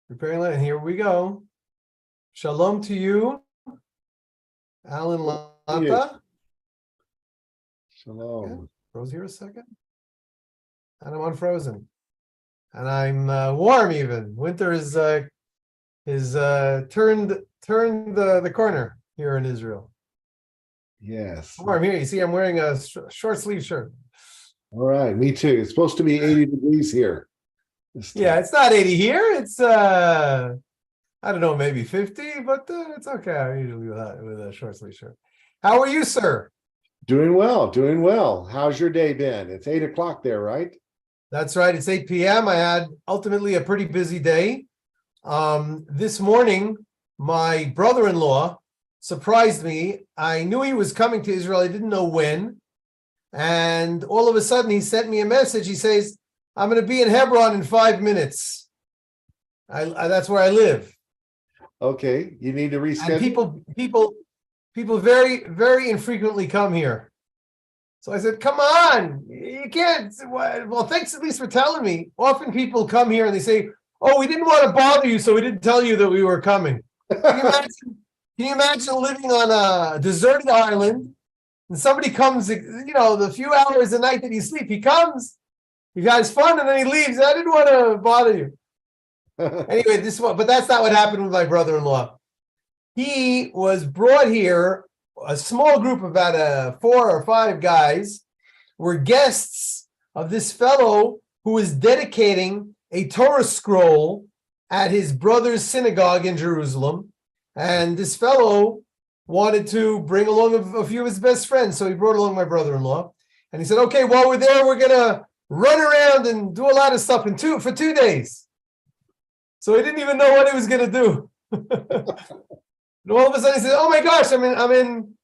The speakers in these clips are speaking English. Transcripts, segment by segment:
Preparing land. Here we go. Shalom to you, Alan Latta. Shalom. Okay. Froze here a second. And I'm unfrozen. And I'm warm even. Winter is turned the corner here in Israel. Yes. Warm here. You see, I'm wearing a short sleeve shirt. All right, me too. It's supposed to be 80 degrees here. Yeah, it's not 80 here. It's I don't know, maybe 50, but it's okay. I usually with a short sleeve shirt. How are you, sir? Doing well, doing well. How's your day been? It's 8 o'clock there, right? That's right. It's 8 p.m. I had ultimately a pretty busy day. This morning, my brother-in-law surprised me. I knew he was coming to Israel. I didn't know when. And all of a sudden, he sent me a message. He says, I'm going to be in Hebron in 5 minutes. That's where I live. Okay, you need to reschedule. And people very, very infrequently come here. So I said, come on, you can't. Well, thanks at least for telling me. Often people come here and they say, oh, we didn't want to bother you, so we didn't tell you that we were coming. Can you imagine living on a deserted island and somebody comes, the few hours a night that you sleep, he comes, he has fun, and then he leaves. I didn't want to bother you. Anyway, but that's not what happened with my brother-in-law. He was brought here. A small group, about 4 or 5 guys, were guests of this fellow who was dedicating a Torah scroll at his brother's synagogue in Jerusalem. And this fellow wanted to bring along a few of his best friends. So he brought along my brother-in-law. And he said, okay, while we're there, we're going to run around and do a lot of stuff for 2 days. So he didn't even know what he was going to do. And all of a sudden he said, oh my gosh, I'm in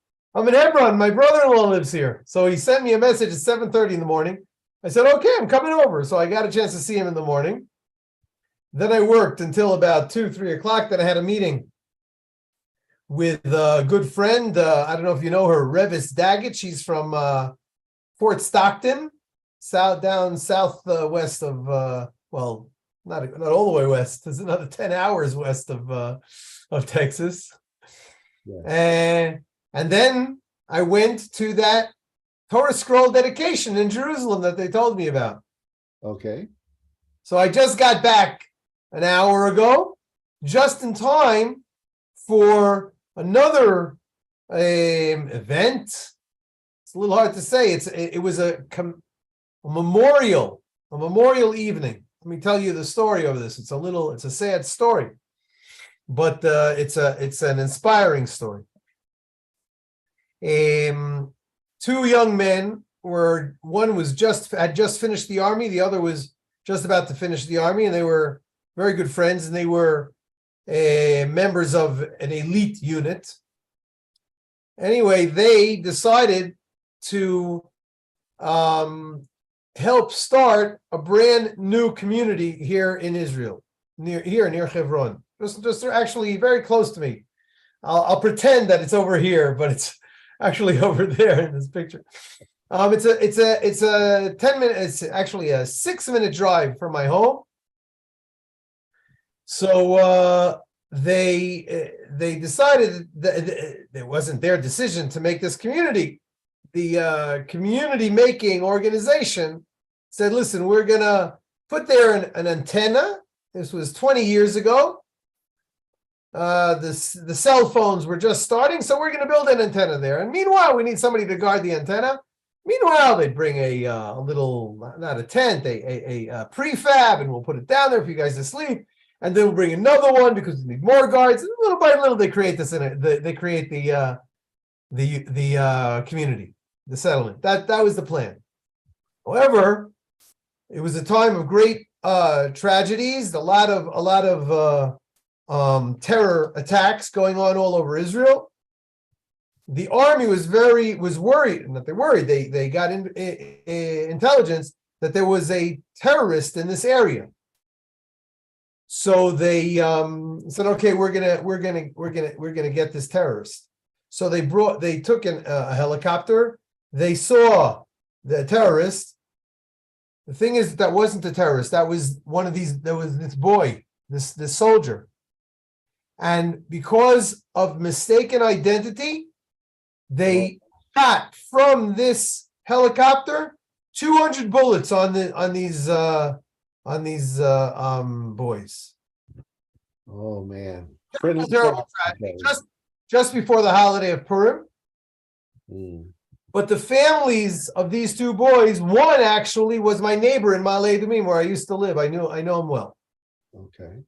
Hebron. My brother-in-law lives here. So he sent me a message at 7:30 in the morning. I said, okay, I'm coming over. So I got a chance to see him in the morning. Then I worked until about 2, 3 o'clock. Then I had a meeting with a good friend. I don't know if you know her, Revis Daggett. She's from Fort Stockton, southwest of, not all the way west. It's another 10 hours west of Texas. Yes. And then I went to that Torah scroll dedication in Jerusalem that they told me about. Okay. So I just got back an hour ago, just in time for another event. It's a little hard to say. It was a memorial evening. Let me tell you the story of this. It's a sad story, but it's an inspiring story. 2 young men one had just finished the army, the other was just about to finish the army, and they were very good friends, and they were members of an elite unit. Anyway, they decided to help start a brand new community here in Israel, near Hebron. Just actually very close to me. I'll pretend that it's over here, but it's actually over there in this picture. It's a 10-minute. It's actually a 6-minute drive from my home. So they decided that it wasn't their decision to make this community. The community making organization said, listen, we're going to put there an antenna. This was 20 years ago. The cell phones were just starting, so we're going to build an antenna there. And meanwhile, we need somebody to guard the antenna. Meanwhile, they'd bring a little, not a tent, a prefab, and we'll put it down there for you guys to sleep. And then we'll bring another one because we need more guards. And little by little, they create this. They create the community, the settlement. That was the plan. However, it was a time of great tragedies. A lot of terror attacks going on all over Israel. The army was worried, not they worried. They got intelligence that there was a terrorist in this area. So they said, okay, we're gonna get this terrorist. So they took a helicopter. They saw the terrorist. The thing is, that wasn't the terrorist. That was one of these. There was this boy, this soldier. And because of mistaken identity, they shot from this helicopter 200 bullets on these boys. Oh man. Terrible tragedy. Just before the holiday of Purim. Mm. But the families of these two boys, one actually was my neighbor in Ma'ale Adumim, where I used to live. I know him well. Okay.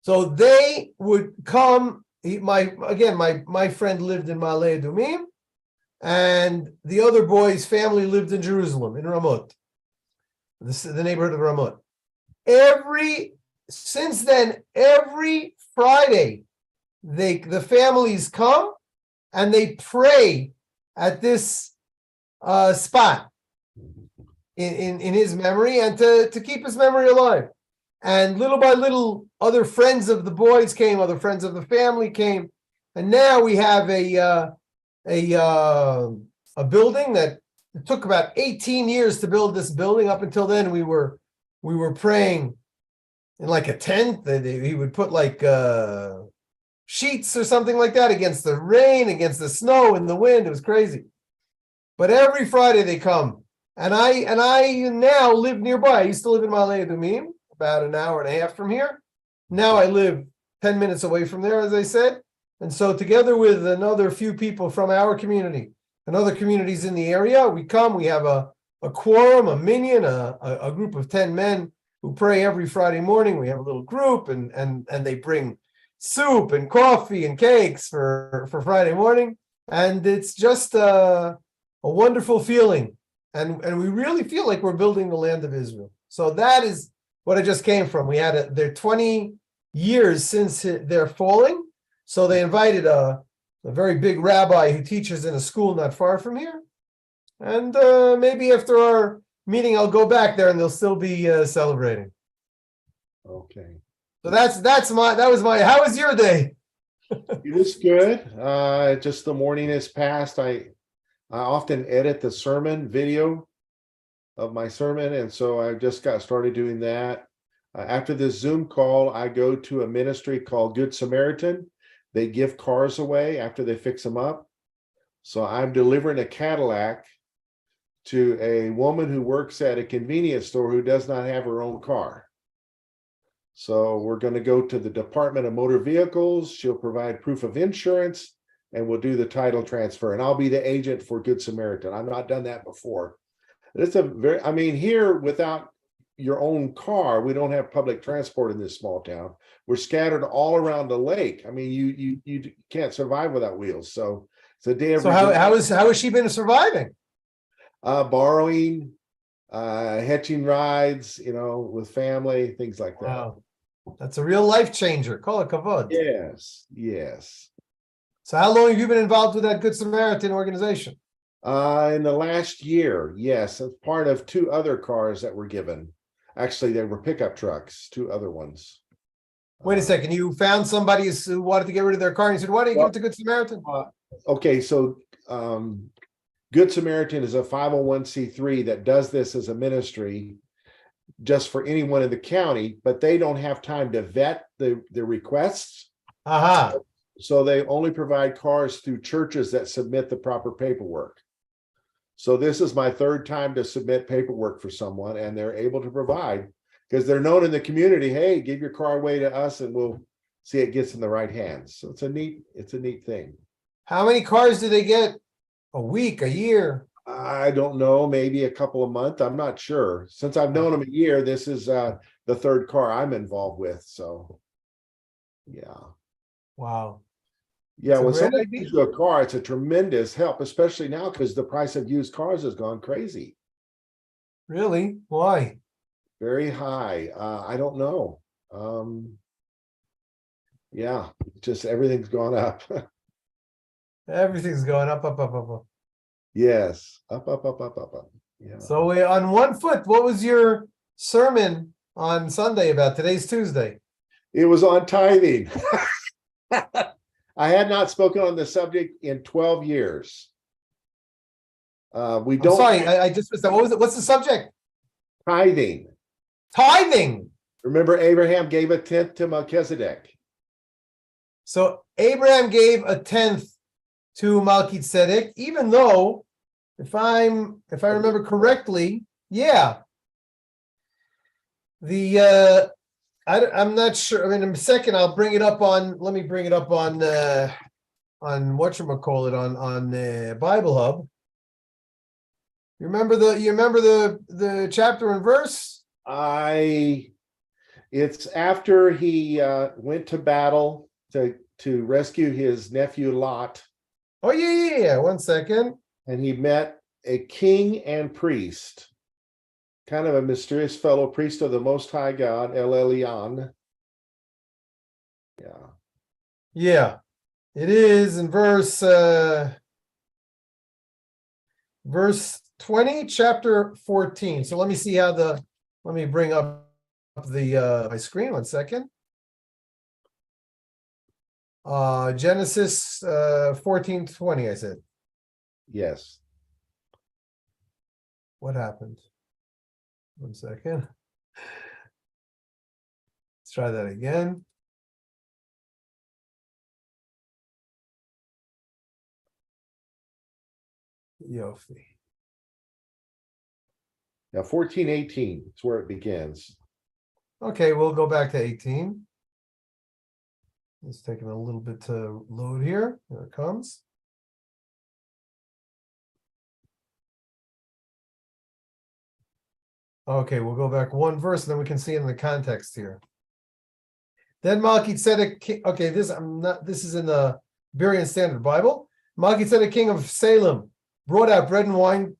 So they would come. My friend lived in Ma'ale Adumim, and the other boy's family lived in Jerusalem, in Ramot, the neighborhood of Ramot. Since then, every Friday, the families come and they pray at this spot in his memory and to keep his memory alive. And little by little, other friends of the boys came, other friends of the family came, and now we have a building that it took about 18 years to build. This building. Up until then, we were praying in like a tent. He would put like sheets or something like that against the rain, against the snow and the wind. It was crazy. But every Friday they come, and I now live nearby. I used to live in Ma'ale Adumim, about an hour and a half from here. Now I live 10 minutes away from there, as I said. And so together with another few people from our community and other communities in the area, we come, we have a quorum, a minyan, a group of 10 men who pray every Friday morning. We have a little group, and they bring soup and coffee and cakes for Friday morning. And it's just a wonderful feeling. And we really feel like we're building the land of Israel. So that is what I just came from. We had they're 20 years since their falling. So they invited a very big rabbi who teaches in a school not far from here. And maybe after our meeting, I'll go back there and they'll still be celebrating. Okay. So that was my, how was your day? It was good. Just the morning has passed. I often edit the sermon video of my sermon, and so I just got started doing that. After this Zoom call, I go to a ministry called Good Samaritan. They give cars away after they fix them up. So I'm delivering a Cadillac to a woman who works at a convenience store who does not have her own car. So we're going to go to the Department of Motor Vehicles. She'll provide proof of insurance, and we'll do the title transfer. And I'll be the agent for Good Samaritan. I've not done that before. It's here without your own car, we don't have public transport in this small town. We're scattered all around the lake. I mean, you can't survive without wheels. So it's a day. So how has she been surviving? Borrowing, hitching rides, with family, things like that. Wow. That's a real life changer. Call it kavod. Yes. So how long have you been involved with that Good Samaritan organization? In the last year, yes, as part of 2 other cars that were given. Actually, they were pickup trucks, 2 other ones. Wait a second. You found somebody who wanted to get rid of their car, and you said, why don't you give it to Good Samaritan? Okay, so Good Samaritan is a 501c3 that does this as a ministry just for anyone in the county, but they don't have time to vet the requests. Aha. So they only provide cars through churches that submit the proper paperwork. So this is my 3rd time to submit paperwork for someone, and they're able to provide because they're known in the community. Hey, give your car away to us and we'll see it gets in the right hands. So it's a neat thing. How many cars do they get a week, a year? I don't know, maybe a couple of months. I'm not sure. Since I've known them a year, this is the 3rd car I'm involved with. So yeah. Wow. Yeah, when somebody gives you a car, it's a tremendous help, especially now because the price of used cars has gone crazy. Really? Why? Very high. I don't know. Yeah, just everything's gone up. Everything's going up. Yes, up. Yeah. So on one foot, what was your sermon on Sunday about? Today's Tuesday. It was on tithing. I had not spoken on the subject in 12 years. Sorry, I just missed that. What was it? What's the subject? Tithing. Tithing. Remember, Abraham gave a tenth to Melchizedek. So Abraham gave a tenth to Melchizedek, even though, if I remember correctly, yeah. I'm not sure. I mean, in a second, I'll bring it up on. Let me bring it up on whatchamacallit on Bible Hub. You remember the chapter and verse? It's after he went to battle to rescue his nephew Lot. Oh yeah. 1 second. And he met a king and priest, kind of a mysterious fellow, priest of the Most High God, El Elyon. Yeah, it is in verse 20, chapter 14. So let me see let me bring up my screen 1 second. Genesis 14:20, I said. Yes. What happened? 1 second. Let's try that again. Yofi. Now 14:18 is where it begins. Okay, we'll go back to 18. It's taking a little bit to load here. Here it comes. Okay, we'll go back one verse, and then we can see it in the context here. Then Melchizedek, okay, this is in the Berean Standard Bible. Melchizedek, king of Salem, brought out bread and wine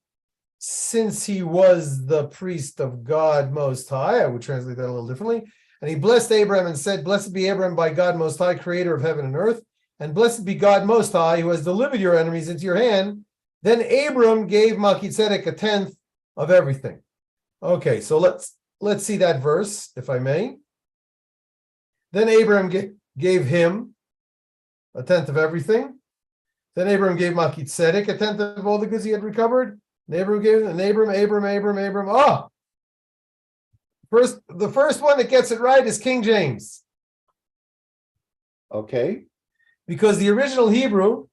since he was the priest of God Most High. I would translate that a little differently. And he blessed Abraham and said, "Blessed be Abraham by God Most High, creator of heaven and earth. And blessed be God Most High, who has delivered your enemies into your hand." Then Abram gave Melchizedek a tenth of everything. Okay, so let's see that verse, if I may. Then Abraham gave him a tenth of everything. Then Abraham gave Melchizedek a tenth of all the goods he had recovered. And Abram gave, and Abram. Oh, the first one that gets it right is King James. Okay. Because the original Hebrew,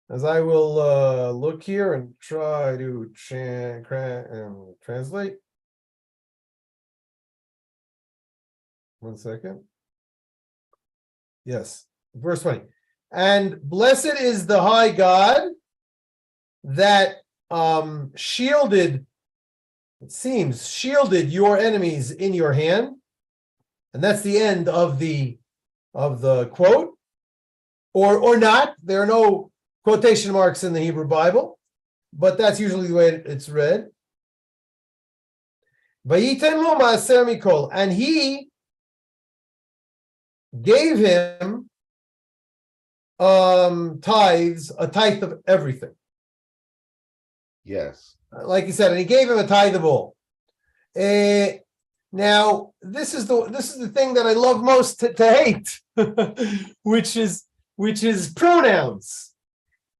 as I will look here and try to translate. 1 second. Yes, verse 20. And blessed is the high God that shielded your enemies in your hand. And that's the end of the quote. Or not. There are no quotation marks in the Hebrew Bible, but that's usually the way it's read. And he gave him tithes, a tithe of everything. Yes. Like you said, and he gave him a tithe of all. Now, this is the thing that I love most to hate, which is pronouns.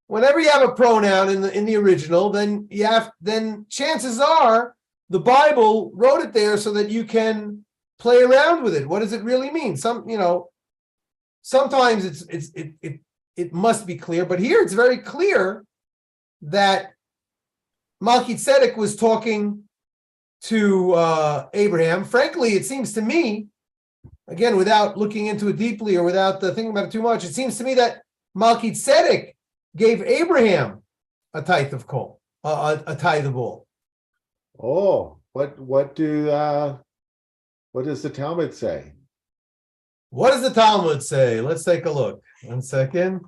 Whenever you have a pronoun in the original, then chances are the Bible wrote it there so that you can play around with it. What does it really mean? Sometimes it must be clear, but here it's very clear that Melchizedek was talking to Abraham. Frankly, it seems to me, again, without looking into it deeply or without thinking about it too much, it seems to me that Melchizedek gave Abraham a tithe of coal, a tithe of all. Oh, what does the Talmud say? What does the Talmud say? Let's take a look. 1 second.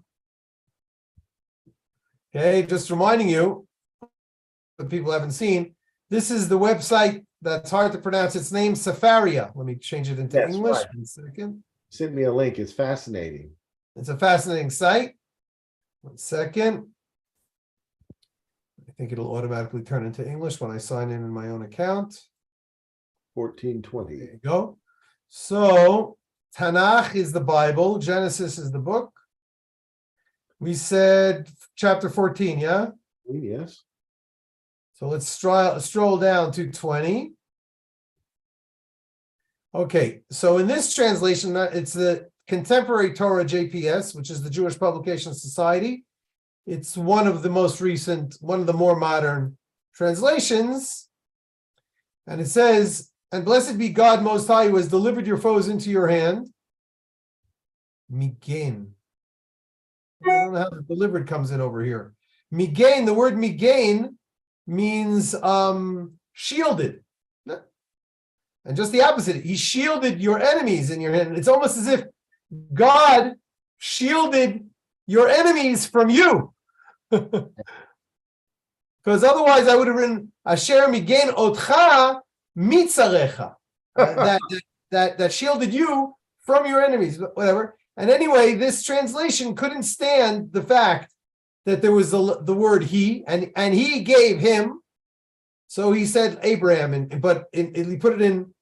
Okay, just reminding you, the people haven't seen, this is the website that's hard to pronounce. Its name, Sefaria. Let me change it into English. Right. 1 second. Send me a link. It's fascinating. It's a fascinating site. 1 second. I think it'll automatically turn into English when I sign in my own account. 1420. There you go. So, Tanakh is the Bible. Genesis is the book. We said chapter 14, yeah? Yes. So let's stroll down to 20. Okay, so in this translation, it's the Contemporary Torah JPS, which is the Jewish Publication Society. It's one of the most recent, one of the more modern translations. And it says, and blessed be God Most High, who has delivered your foes into your hand. Migain. I don't know how the delivered comes in over here. Migain, the word migain means shielded. And just the opposite, he shielded your enemies in your hand. It's almost as if God shielded your enemies from you. Because otherwise I would have written Asher migain otcha mitzarecha. That shielded you from your enemies, whatever. And anyway, this translation couldn't stand the fact that there was the word he, and he gave him. So he said Abraham, but he put it in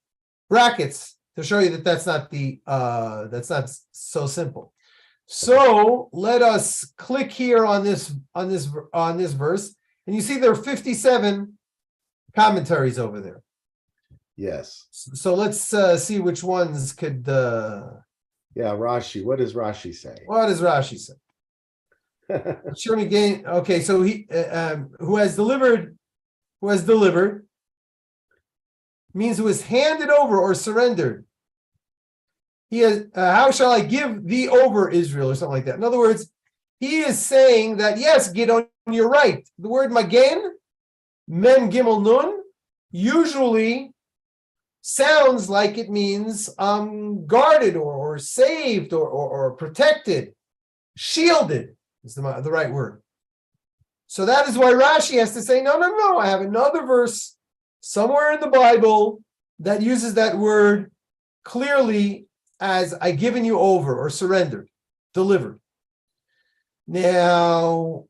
brackets to show you that that's not so simple. So let us click here on this verse, and you see there are 57 commentaries over there. Yes. So let's see which ones could. Yeah, Rashi. What does Rashi say? What does Rashi say? Sure, again. Okay, so he who has delivered means who is handed over or surrendered. He has. How shall I give thee over, Israel, or something like that? In other words, he is saying that yes, Gidon, you're right. The word magen, mem gimel nun, usually sounds like it means guarded or saved or protected, shielded is the right word. So that is why Rashi has to say, no, I have another verse somewhere in the Bible that uses that word clearly as I given you over or surrendered, delivered. Now,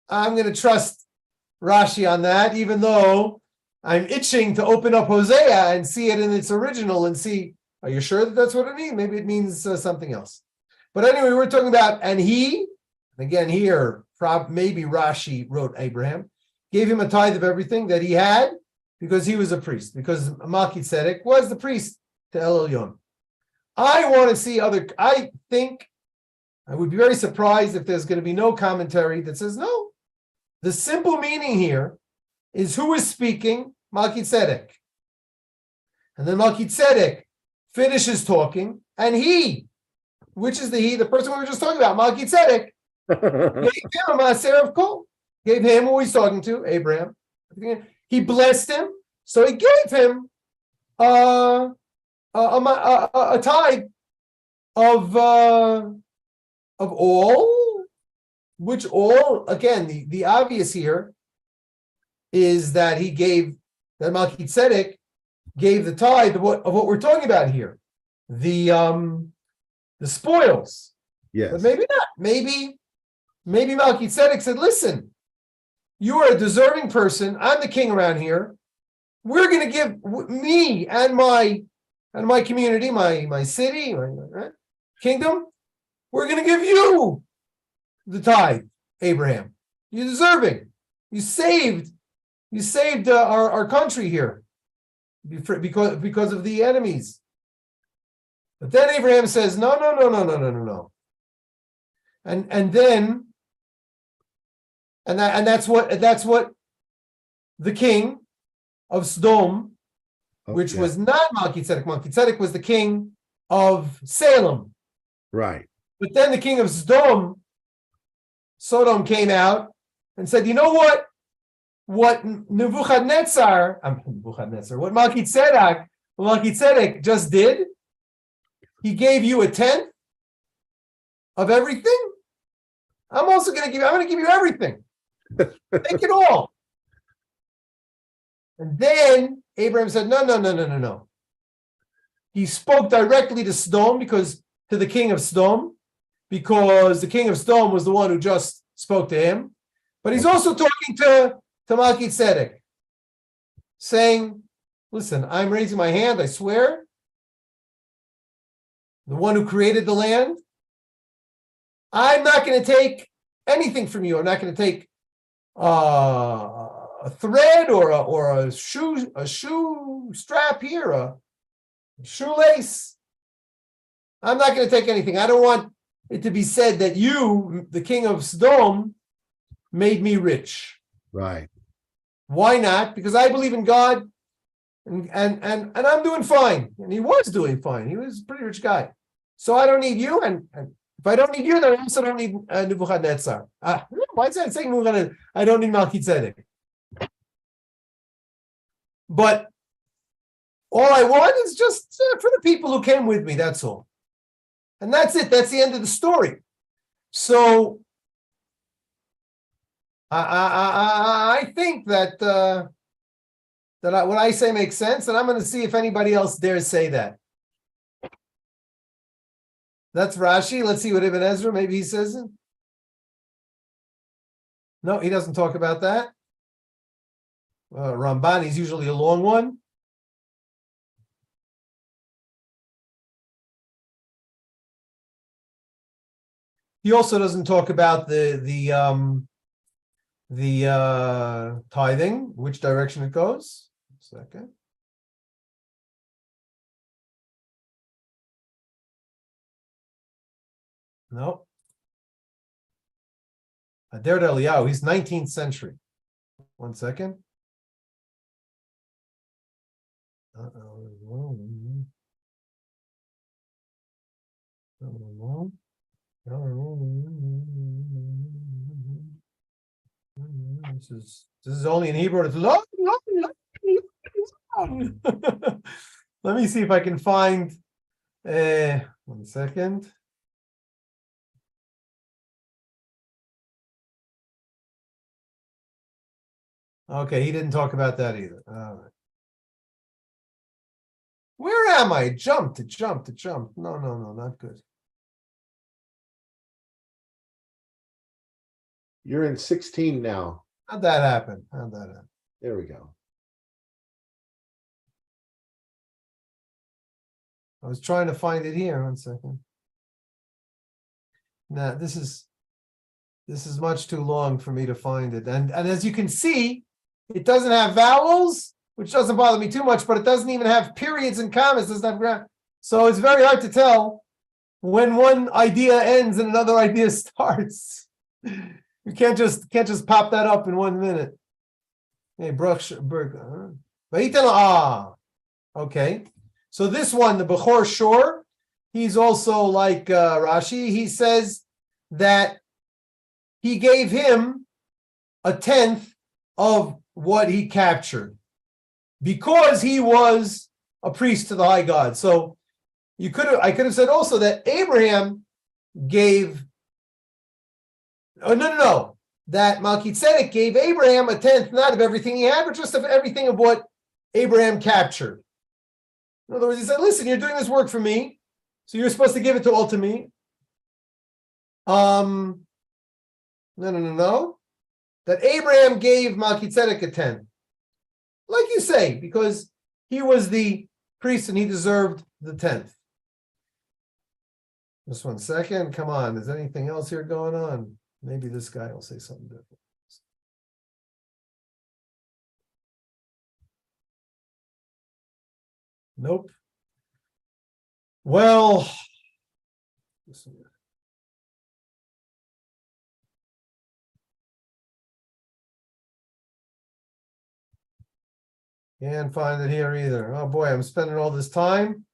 I'm going to trust Rashi on that, even though I'm itching to open up Hosea and see it in its original and see, are you sure that that's what it means? Maybe it means something else. But anyway, we're talking about, and he, again here, maybe Rashi wrote Abraham, gave him a tithe of everything that he had because he was a priest, because Melchizedek was the priest to El Elyon. I want to see I think, I would be very surprised if there's going to be no commentary that says, no, the simple meaning here is who is speaking? Melchizedek. And then Melchizedek finishes talking, and he, which is the person we were just talking about, Melchizedek, gave him a maser of kol. Gave him who he's talking to, Abraham. He blessed him, so he gave him a tithe of all, which all, again, the obvious here is that that Melchizedek gave the tithe of what we're talking about here, the spoils. Yes. But maybe not. Maybe Melchizedek said, listen, you are a deserving person. I'm the king around here. We're going to give me and my community, my city, my kingdom, we're going to give you the tithe, Abraham. You're deserving. You saved our country here because of the enemies. But then Abraham says, no. And that's what the king of Sodom, which was not Melchizedek. Melchizedek was the king of Salem. Right. But then the king of Sodom came out and said, you know what? What Nebuchadnezzar, what Melchizedek just did, he gave you a tenth of everything. I'm going to give you everything. Take it all. And then Abraham said, no. He spoke directly to Sodom to the king of Sodom, because the king of Sodom was the one who just spoke to him. But he's also talking to Melchizedek, saying, listen, I'm raising my hand, I swear, the one who created the land, I'm not going to take anything from you. I'm not going to take a thread or a shoe strap here, shoelace. I'm not going to take anything. I don't want it to be said that you, the king of Sodom, made me rich. Right. Why not? Because I believe in God, and I'm doing fine. And he was doing fine. He was a pretty rich guy. So I don't need you. And if I don't need you, then I also don't need Nebuchadnezzar. Why is that saying I don't need Melchizedek? But all I want is just for the people who came with me. That's all. And that's it. That's the end of the story. So I think that what I say makes sense, and I'm going to see if anybody else dares say that. That's Rashi. Let's see what Ibn Ezra, maybe he says it. No, he doesn't talk about that. Ramban is usually a long one. He also doesn't talk about the tithing, which direction it goes. Second. No. Ader Eliyahu, he's 19th century. 1 second. This is only in Hebrew. It's long. Let me see if I can find 1 second. Okay, he didn't talk about that either. All right. Where am I? Jump. No, not good. You're in 16 now. How'd that happen? There we go. I was trying to find it here. 1 second. Now, this is much too long for me to find it. And as you can see, it doesn't have vowels, which doesn't bother me too much, but it doesn't even have periods and commas. It doesn't have grammar. So it's very hard to tell when one idea ends and another idea starts. You can't just pop that up in 1 minute. Hey, okay. So this one, the Bechor Shor, he's also like Rashi. He says that he gave him 1/10 of what he captured because he was a priest to the high God. So I could have said also that Abraham gave. Oh, no. That Melchizedek gave Abraham 1/10, not of everything he had, but just of everything of what Abraham captured. In other words, he said, listen, you're doing this work for me, so you're supposed to give it all to me. No. That Abraham gave Melchizedek 1/10. Like you say, because he was the priest and he deserved the 1/10. Just 1 second. Come on. Is anything else here going on? Maybe this guy will say something different. Nope. Well, can't find it here either. Oh boy, I'm spending all this time.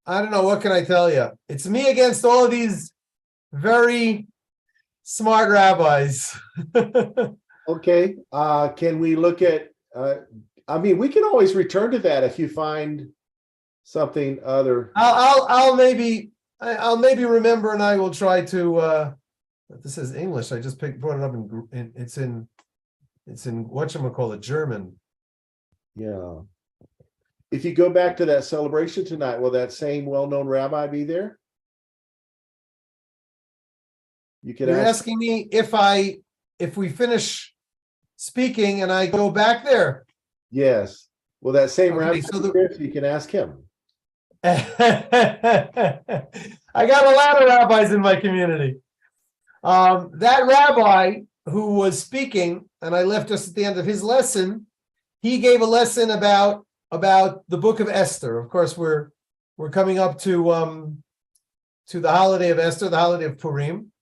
I don't know. What can I tell you? It's me against all of these very smart rabbis. Okay. Can we look at, we can always return to that if you find something other. I'll maybe remember, and I will try to. This is English. I just brought it up it's in whatchamacallit, German. Yeah. If you go back to that celebration tonight, will that same well-known rabbi be there? You're asking me if we finish speaking and I go back there. Yes. Well, that same rabbi, so you can ask him. I got a lot of rabbis in my community. That rabbi who was speaking, and I left just at the end of his lesson, he gave a lesson about the book of Esther. Of course, we're coming up to the holiday of Esther, the holiday of Purim.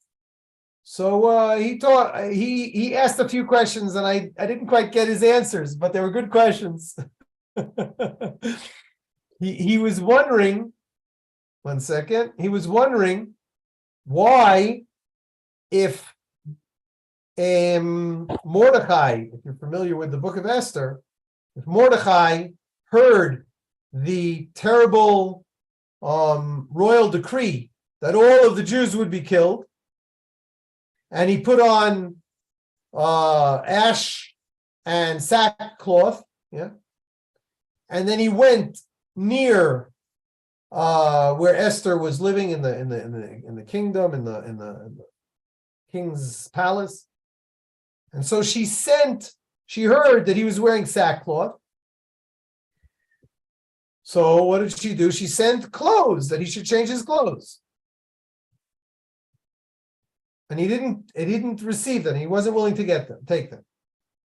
So he asked a few questions, and I didn't quite get his answers, but they were good questions. He was wondering, one second, he was wondering why, if Mordecai, if you're familiar with the book of Esther, if Mordecai heard the terrible royal decree that all of the Jews would be killed, and he put on ash and sackcloth, yeah, and then he went near where Esther was living in the kingdom, in the king's palace, and so she heard that he was wearing sackcloth. So what did she do? She sent clothes, that he should change his clothes. And he didn't receive them. He wasn't willing to take them.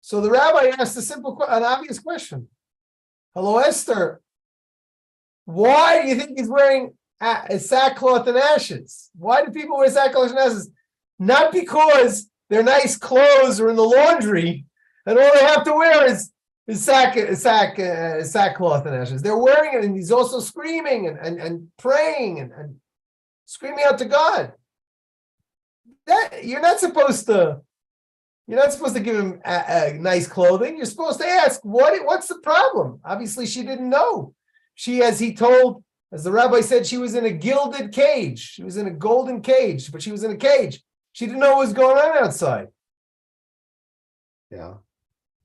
So the rabbi asked an obvious question. Hello, Esther. Why do you think he's wearing sackcloth and ashes? Why do people wear sackcloth and ashes? Not because they're nice clothes or in the laundry, and all they have to wear is sackcloth and ashes. They're wearing it, and he's also screaming and praying and screaming out to God. That you're not supposed to give him nice clothing. You're supposed to ask, what's the problem? Obviously, she didn't know. She, as the rabbi said, she was in a gilded cage. She was in a golden cage, but she was in a cage. She didn't know what was going on outside. Yeah.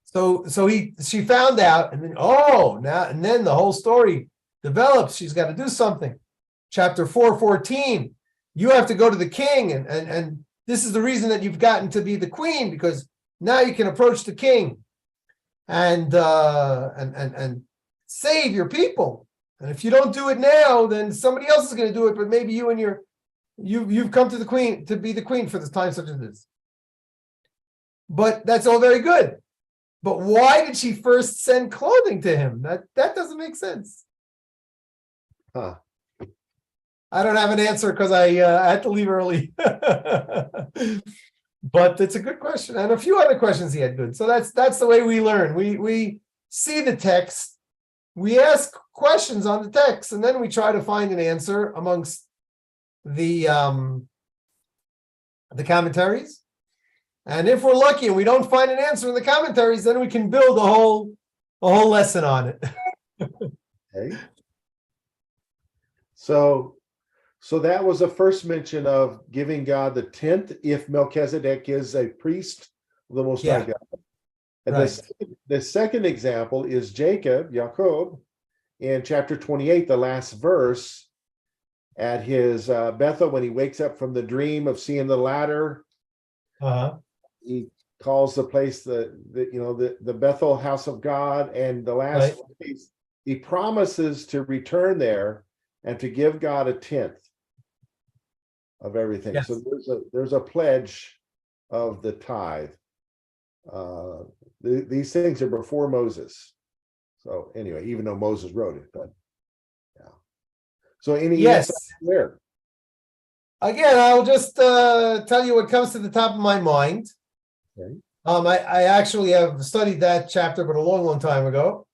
So she found out, and then the whole story develops. She's got to do something. Chapter 4:14. You have to go to the king, and this is the reason that you've gotten to be the queen, because now you can approach the king and save your people. And if you don't do it now, then somebody else is going to do it. But maybe you've come to the queen to be the queen for this time such as this. But that's all very good. But why did she first send clothing to him? That doesn't make sense. Huh. I don't have an answer because I had to leave early. But it's a good question. And a few other questions he had good. So that's the way we learn. We see the text, we ask questions on the text, and then we try to find an answer amongst the commentaries. And if we're lucky and we don't find an answer in the commentaries, then we can build a whole lesson on it. Okay. So that was the first mention of giving God the tenth if Melchizedek is a priest of the Most High God. And right. The second example is Jacob, in chapter 28, the last verse, at his Bethel, when he wakes up from the dream of seeing the ladder. He calls the place the Bethel house of God, and the last place, he promises to return there and to give God a tenth of everything. Yes. So there's a pledge of the tithe. These things are before Moses. So anyway, even though Moses wrote it, but yeah. So yes, there. Again, I'll just tell you what comes to the top of my mind. Okay. I actually have studied that chapter, but a long, long time ago.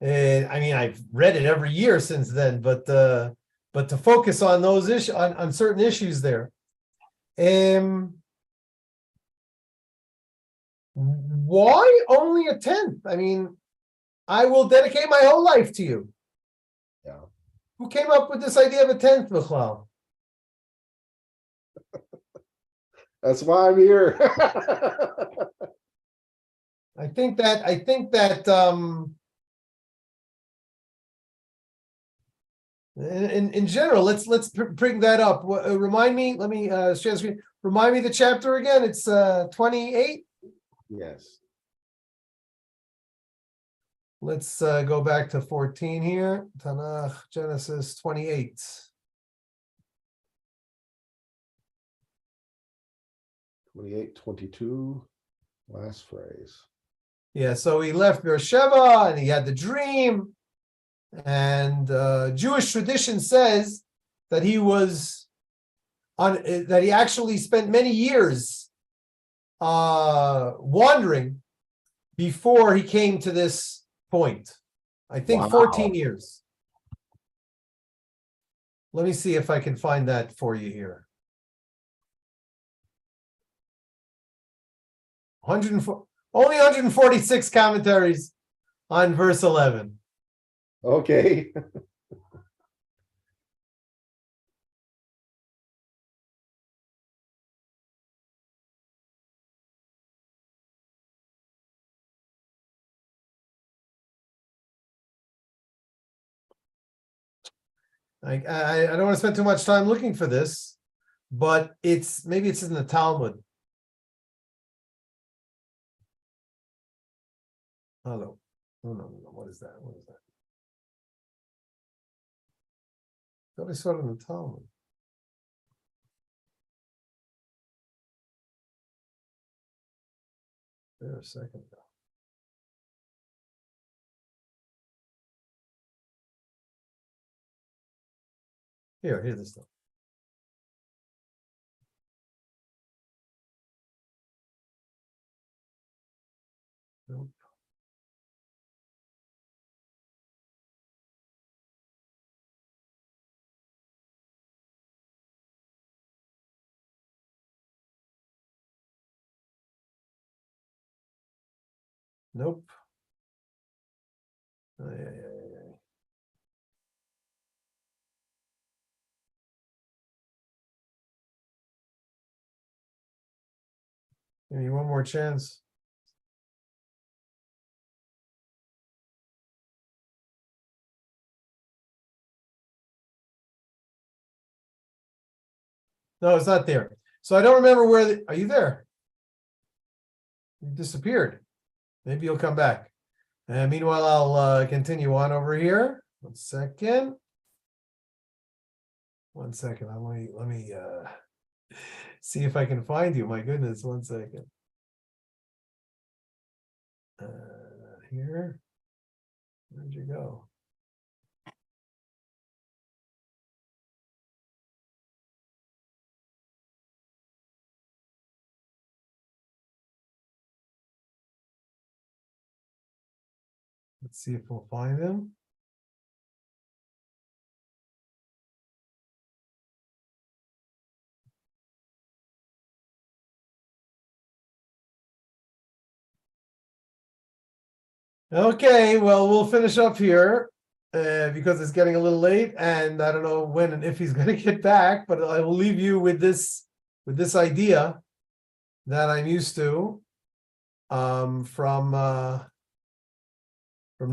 And I mean, I've read it every year since then, but to focus on those issues, on certain issues there. Why only a tenth? I mean, I will dedicate my whole life to you. Yeah. Who came up with this idea of a tenth, Michal? That's why I'm here. I think that in general, let's bring that up. Remind me. Let me share the screen. Remind me the chapter again. It's 28. Yes. Let's go back to 14 here. Tanakh, Genesis 28. 28, 22, last phrase. Yeah, so he left Beersheba and he had the dream. And Jewish tradition says that he was on that he actually spent many years wandering before he came to this point. I think 14 years. Let me see if I can find that for you here. 104, only 146 commentaries on verse 11. Okay. I don't want to spend too much time looking for this, but maybe it's in the Talmud. Oh no. No. What is that? What is that? I thought I saw it in the Talmud. There a second ago. Here's this stuff. Nope. Nope. Yeah. Give me one more chance. No, it's not there. So I don't remember where. Are you there? You disappeared. Maybe you'll come back. And meanwhile, I'll continue on over here. 1 second. 1 second. Let me see if I can find you. My goodness, 1 second. Here. Where'd you go? Let's see if we'll find him. Okay, well, we'll finish up here because it's getting a little late, and I don't know when and if he's going to get back. But I will leave you with this idea that I'm used to from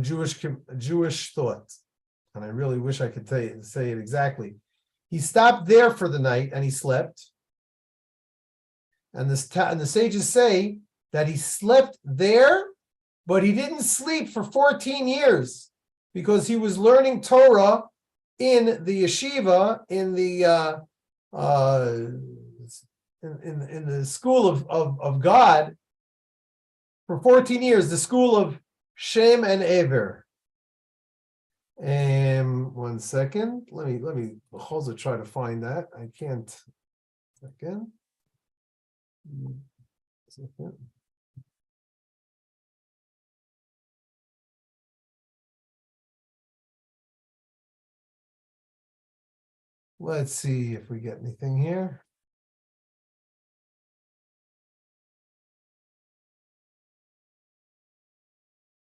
Jewish thought, and I really wish I could say it exactly. He stopped there for the night and he slept, and the sages say that he slept there. But he didn't sleep for 14 years because he was learning Torah in the yeshiva, in the in the school of God for 14 years, the school of Shem and Ever. 1 second. Let me also try to find that. I can't. Second. Let's see if we get anything here.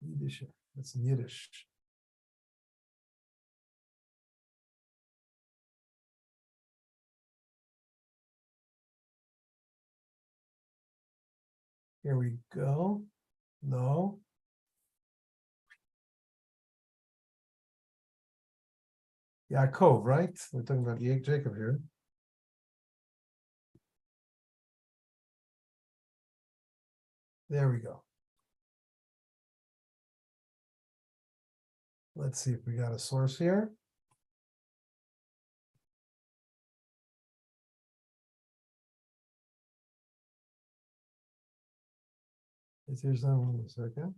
Yiddish. That's in Yiddish. Here we go. No. Yaakov, right? We're talking about Jacob here. There we go. Let's see if we got a source here. Is there something? 1 second.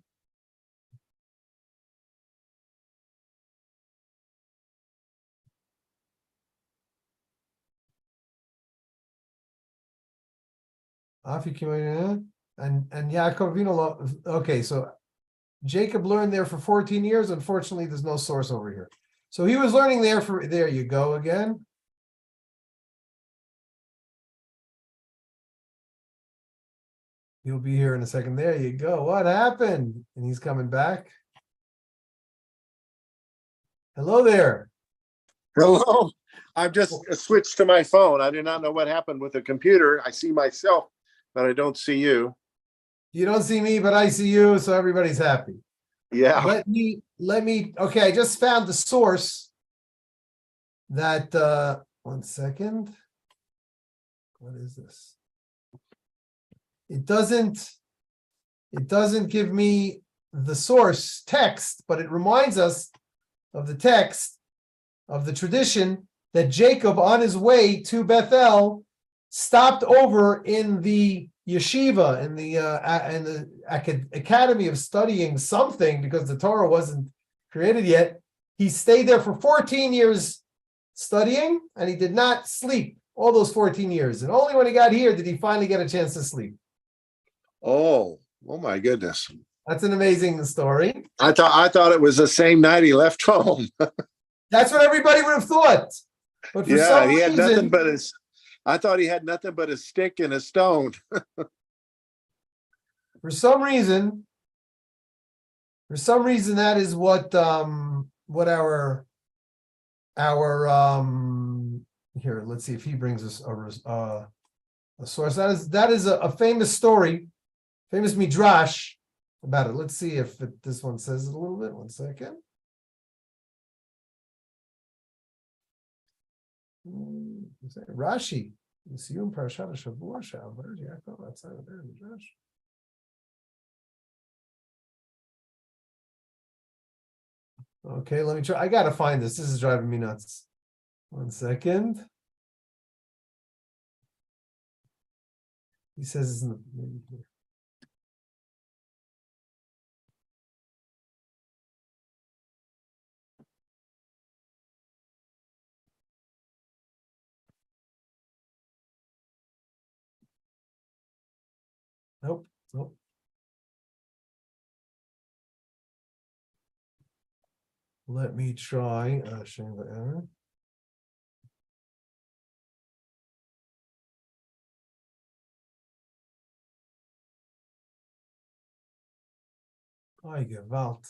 And Yaakov, okay, so Jacob learned there for 14 years. Unfortunately, there's no source over here. So he was learning there there you go again. He'll be here in a second. There you go. What happened? And he's coming back. Hello there. Hello. I've just switched to my phone. I do not know what happened with the computer. I see myself, but I don't see you. You don't see me, but I see you, so everybody's happy. Yeah. Let me, okay, I just found the source that, 1 second. What is this? It doesn't give me the source text, but it reminds us of the text of the tradition that Jacob, on his way to Bethel, stopped over in the yeshiva, in the academy of studying something, because the Torah wasn't created yet. He stayed there for 14 years studying, and he did not sleep all those 14 years. And only when he got here did he finally get a chance to sleep. Oh my goodness. That's an amazing story. I thought it was the same night he left home. That's what everybody would have thought. But for some he had reason, nothing but his, I thought he had nothing but a stick and a stone. for some reason, that is what our here, let's see if he brings us a source. That is a famous story, famous midrash about it. Let's see if this one says it a little bit. 1 second. Rashi, Siyum Parashat Shavua Shavar Yaakov outside of there midrash. Okay, let me try. I gotta find this. This is driving me nuts. 1 second. He says it's in the maybe here. Nope. Let me try. Shame the error. I gewalt.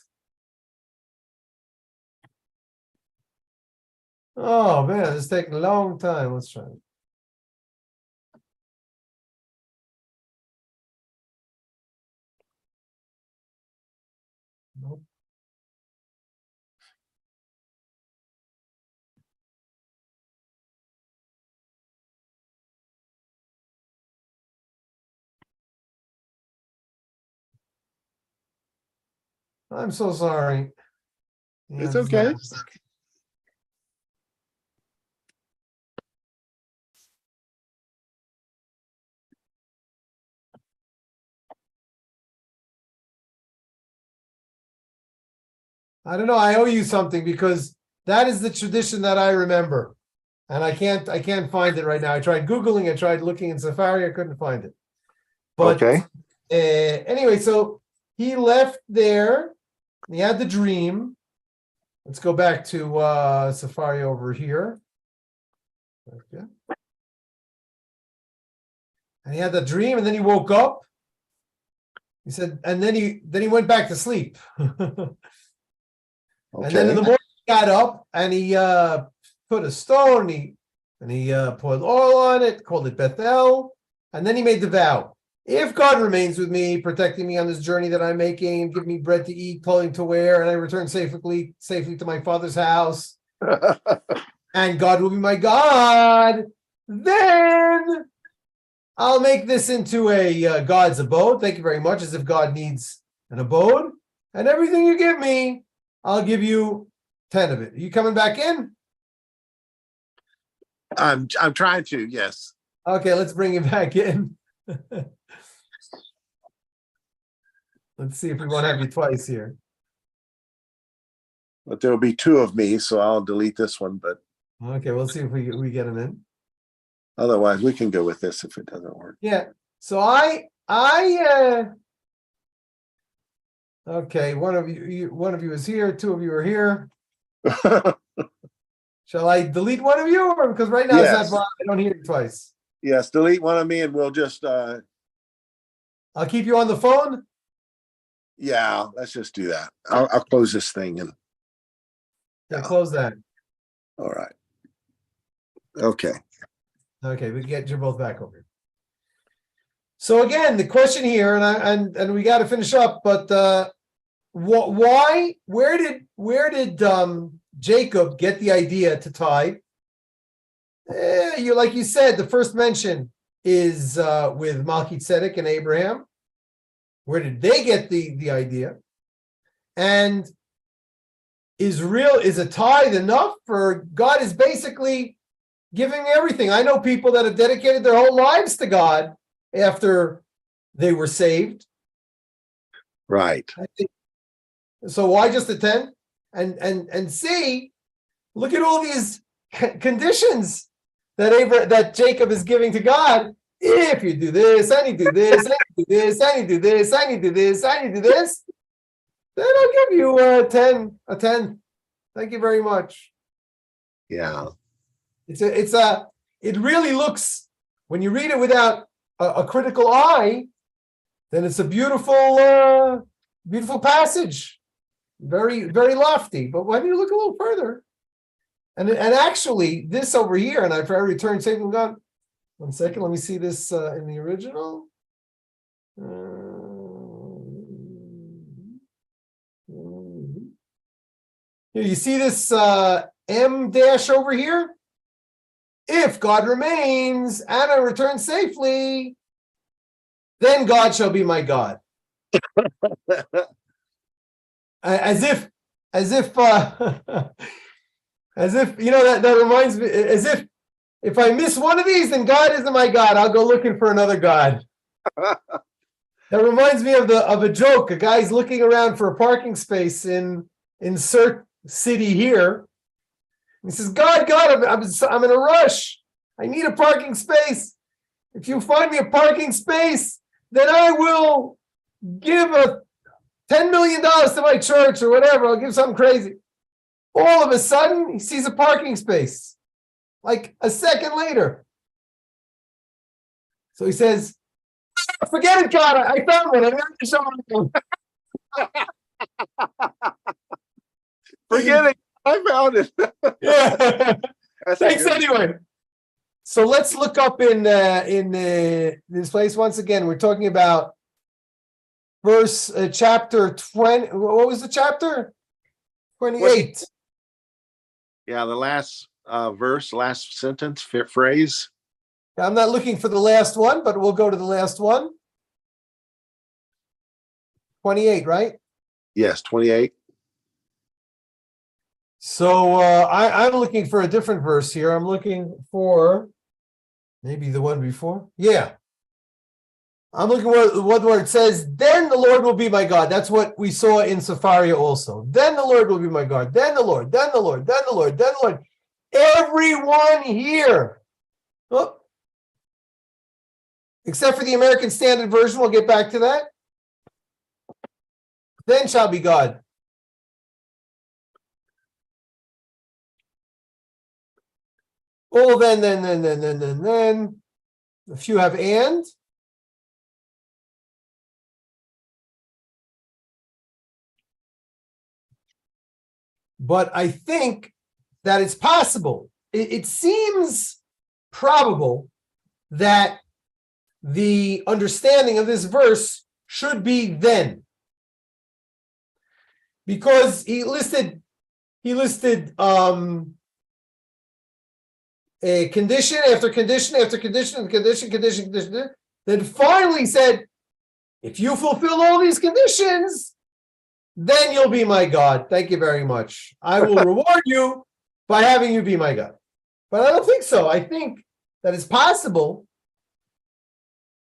Oh man, it's taking a long time. Let's try it. Nope. I'm so sorry. It's okay. I don't know. I owe you something because that is the tradition that I remember, and I can't find it right now. I tried Googling, I tried looking in Safari, I couldn't find it. But Okay. Anyway, so he left there. He had the dream. Let's go back to Safari over here. Okay. And he had the dream, and then he woke up. He said, and then he went back to sleep. And then in the morning he got up and he put a stone, and he poured oil on it, called it Bethel, and then he made the vow. If God remains with me, protecting me on this journey that I'm making, give me bread to eat, clothing to wear, and I return safely to my father's house, and God will be my God, then I'll make this into a God's abode. Thank you very much, as if God needs an abode. And everything you give me, I'll give you 10 of it. Are you coming back in? I'm trying to, yes. Okay, let's bring you back in. Let's see if we won't have you twice here. But there'll be two of me, so I'll delete this one, but Okay, we'll see if we get him in. otherwise we can go with this if it doesn't work. Yeah, So okay, one of you is here, two of you are here. Shall I delete one of you, or because right now it's Yes. not, I don't hear you twice. Yes, delete one of me and we'll just, I'll keep you on the phone. yeah, let's just do that. I'll close this thing and, Yeah, close that. all right. Okay. Okay, we get you both back over here. So again, the question here, and we got to finish up, but why? Where did Jacob get the idea to tithe? Like you said, the first mention is with Melchizedek and Abraham. Where did they get the idea? And is a tithe enough? For God is basically giving everything. I know people that have dedicated their whole lives to God after they were saved. Right. So why just a 10? And C, look at all these conditions that Jacob is giving to God. If you do this, and you do this, and you do this, and you do this, and you do this, and you do this, then I'll give you a 10. Thank you very much. Yeah. It really looks, when you read it without a critical eye, then it's a beautiful passage. Very, very lofty. But when you look a little further, and actually this over here, and I've already returned safe from God. 1 second, let me see this in the original. Here, you see this M dash over here? If God remains and I return safely, then God shall be my God. As if you know, that reminds me, as if I miss one of these, then God isn't my God. I'll go looking for another God. That reminds me of a joke. A guy's looking around for a parking space in Cirque City here. He says, God, I'm in a rush. I need a parking space. If you find me a parking space, then I will give $10 million to my church or whatever. I'll give something crazy. All of a sudden, he sees a parking space. Like a second later. So he says, forget it, God. I found one. I got to show you. Forget it. I found it. Yeah. Thanks anyway. So let's look up in this place once again. We're talking about verse chapter 20. What was the chapter? 28. Yeah, the last verse, last sentence, phrase. I'm not looking for the last one, but we'll go to the last one. 28, right? Yes, 28. So I'm looking for a different verse here. I'm looking for maybe the one before. Yeah. I'm looking for what where it says, then the Lord will be my God. That's what we saw in Sepharia also. Then the Lord will be my God. Then the Lord, then the Lord, then the Lord, then the Lord. Everyone here. Oh, except for the American Standard Version. We'll get back to that. Then shall be God. Oh, then. A few have and. But I think that it's possible. It seems probable that the understanding of this verse should be then. Because he listed a condition after condition after condition, condition. Then finally said, if you fulfill all these conditions, then you'll be my God. Thank you very much. I will reward you by having you be my God. But I don't think so. I think that it's possible.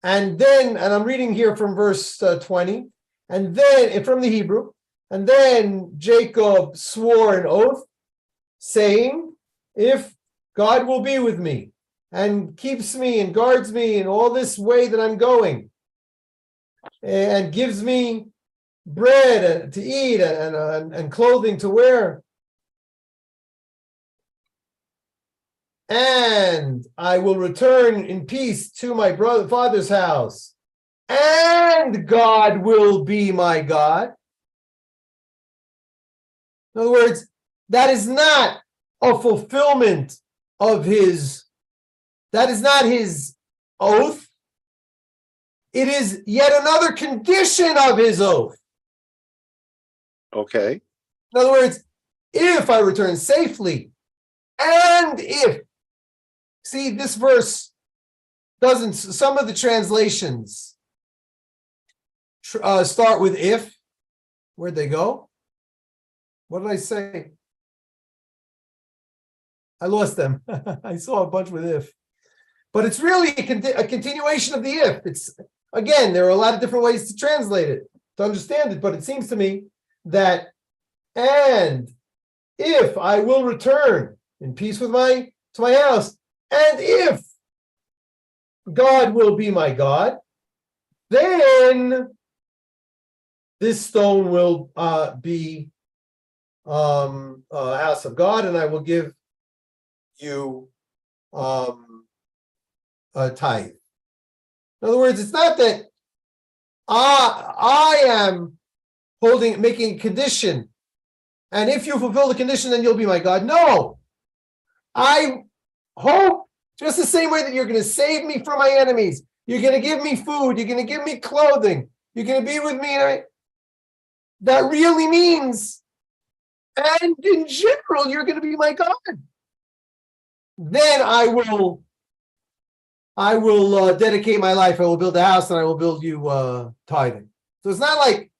And I'm reading here from verse 20, and then from the Hebrew, and then Jacob swore an oath, saying, if God will be with me and keeps me and guards me in all this way that I'm going, and gives me bread to eat and clothing to wear. And I will return in peace to my father's house, and God will be my God. In other words, that is not a fulfillment of that is not his oath. It is yet another condition of his oath. Okay. In other words, if I return safely, and if, see, this verse doesn't, some of the translations start with if. Where'd they go? What did I say? I lost them. I saw a bunch with if. But it's really a continuation of the if. It's, again, there are a lot of different ways to translate it, to understand it, but it seems to me that, and if I will return in peace with to my house, and if God will be my God, then this stone will be a house of God, and I will give you a tithe. In other words, it's not that I am making a condition, and if you fulfill the condition, then you'll be my God. No, I hope just the same way that you're going to save me from my enemies, you're going to give me food, you're going to give me clothing, you're going to be with me. That really means, and in general, you're going to be my God. Then I will dedicate my life. I will build a house, and I will build you tithing. So it's not like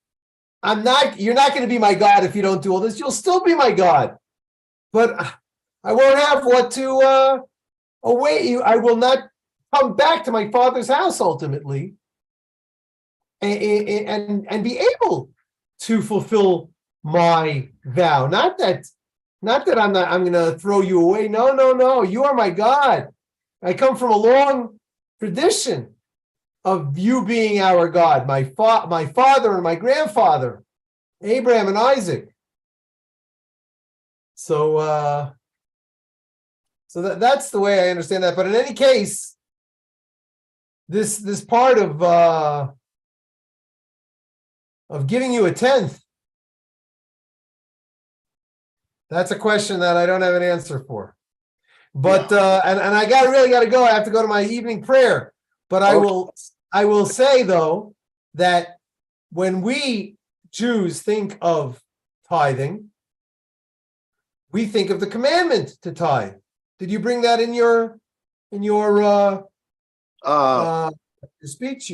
you're not going to be my God if you don't do all this. You'll still be my God, but I won't have what to await you. I will not come back to my father's house ultimately, and be able to fulfill my vow. Not that I'm going to throw you away. No. You are my God. I come from a long tradition of you being our God, my father and my grandfather, Abraham and Isaac. So that's the way I understand that. But in any case, this part of giving you a tenth, that's a question that I don't have an answer for. But and I really got to go. I have to go to my evening prayer. But okay. I will say though that when we Jews think of tithing, we think of the commandment to tithe. Did you bring that in your speech?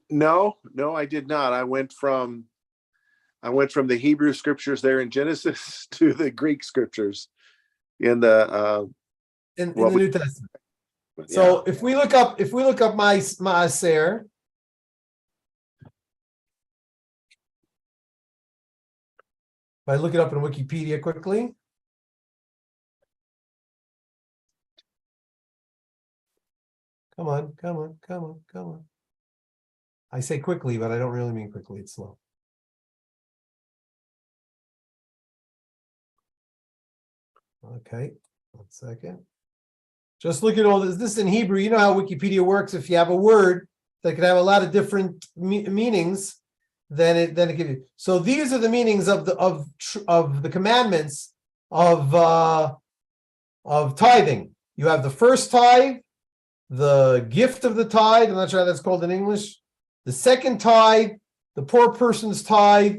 No, I did not. I went from the Hebrew scriptures there in Genesis to the Greek scriptures in the New Testament. So if we look up Maaser, if I look it up in Wikipedia quickly. Come on. I say quickly, but I don't really mean quickly. It's slow. Okay, 1 second. Just look at all this. This is in Hebrew. You know how Wikipedia works. If you have a word that could have a lot of different meanings, then it gives you. So these are the meanings of the commandments of tithing. You have the first tithe, the gift of the tithe. I'm not sure how that's called in English. The second tithe, the poor person's tithe,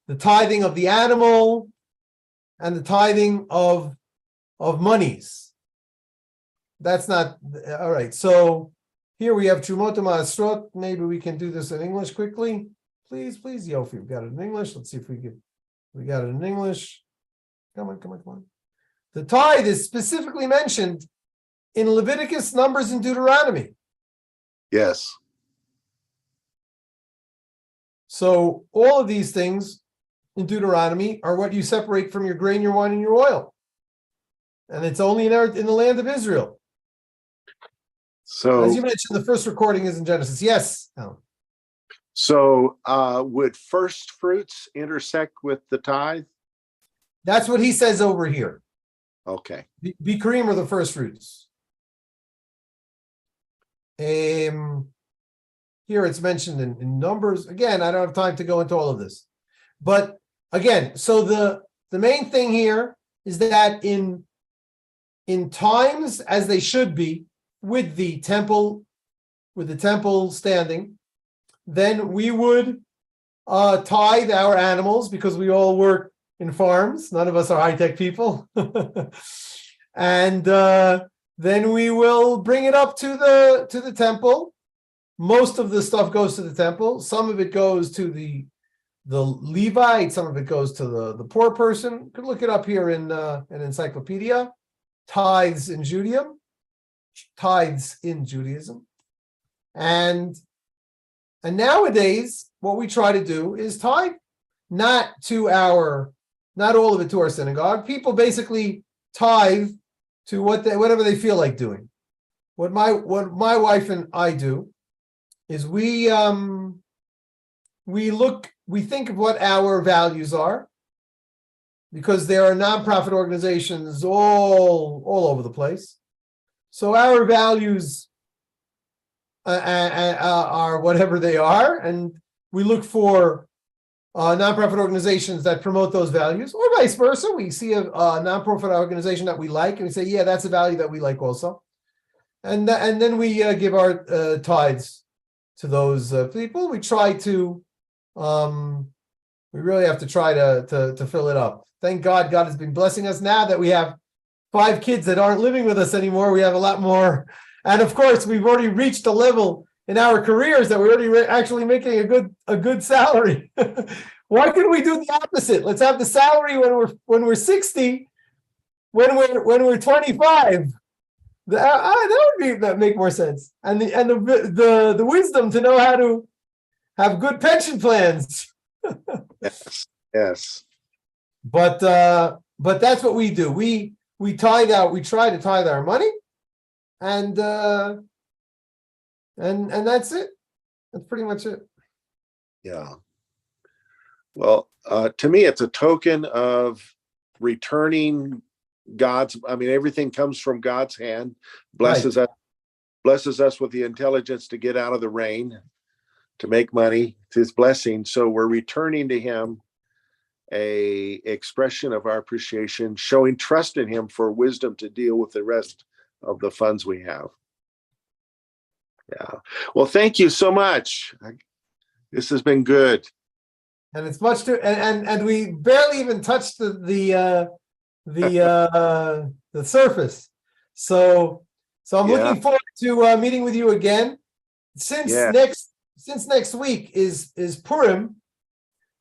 the tithing of the animal, and the tithing of monies. That's not all right. So here we have Trumot Ma'asrot. Maybe we can do this in English quickly. Please, Yofi, we've got it in English. Let's see if we got it in English. Come on. The tithe is specifically mentioned in Leviticus, Numbers, and Deuteronomy. Yes. So all of these things in Deuteronomy are what you separate from your grain, your wine, and your oil. And it's only in the land of Israel. As you So, mentioned, the first recording is in Genesis. Yes, Alan. so would first fruits intersect with the tithe? That's what he says over here. Okay. Bikurim are the first fruits. Here it's mentioned in Numbers. Again, I don't have time to go into all of this. But again, so the main thing here is that in times as they should be, with the temple standing, then we would tithe our animals because we all work in farms. None of us are high-tech people. And then we will bring it up to the temple. Most of the stuff goes to the temple. Some of it goes to the Levite. Some of it goes to the poor person. You can look it up here in an encyclopedia. Tithes in Judaism. And nowadays, what we try to do is tithe not all of it to our synagogue. People basically tithe to whatever they feel like doing. What my wife and I do is we think of what our values are, because there are nonprofit organizations all over the place. So our values are whatever they are, and we look for nonprofit organizations that promote those values, or vice versa. We see a nonprofit organization that we like, and we say, yeah, that's a value that we like also. And then we give our tithes to those people. We try to, we really have to try to fill it up. Thank God, God has been blessing us now that we have 5 kids that aren't living with us anymore. We have a lot more. And of course, we've already reached a level in our careers that we're already actually making a good salary. Why couldn't we do the opposite? Let's have the salary when we're 60, when we're 25. That make more sense. And the wisdom to know how to have good pension plans. Yes. But that's what we do. We tithe out. We try to tithe our money, and that's it. That's pretty much it. Yeah. Well, to me, it's a token of returning everything comes from God's hand, blesses us with the intelligence to get out of the rain, to make money. It's his blessing. So we're returning to him a expression of our appreciation, showing trust in him for wisdom to deal with the rest of the funds we have. Yeah. Well, thank you so much. This has been good. And it's much too, and we barely even touched the surface. So I'm looking forward to meeting with you again. Since next week is Purim,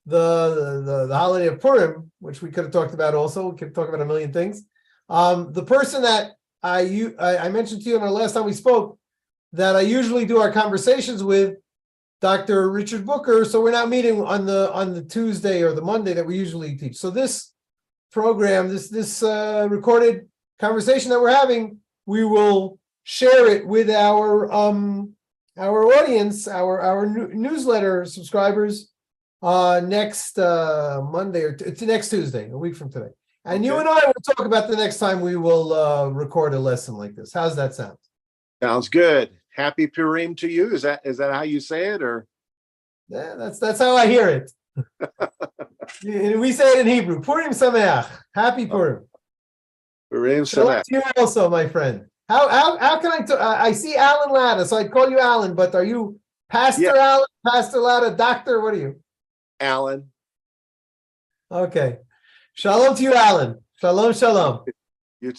the holiday of Purim, which we could have talked about also. We could talk about a million things. The person that I mentioned to you in our last time we spoke, that I usually do our conversations with, Dr. Richard Booker. So we're not meeting on the Tuesday or the Monday that we usually teach. So this program, this recorded conversation that we're having, we will share it with our audience, our newsletter subscribers next Monday or next Tuesday, a week from today. And you and I will talk about the next time we will record a lesson like this. How's that sound? Sounds good. Happy Purim to you. Is that how you say it, or? Yeah, that's how I hear it. We say it in Hebrew. Purim Sameach. Happy Purim. Purim Sameach. You also, my friend. How can I see Alan Latta, so I'd call you Alan, but are you Pastor Alan, Pastor Latta, Doctor? What are you? Alan. Okay. Shalom to you, Alan. Shalom, shalom.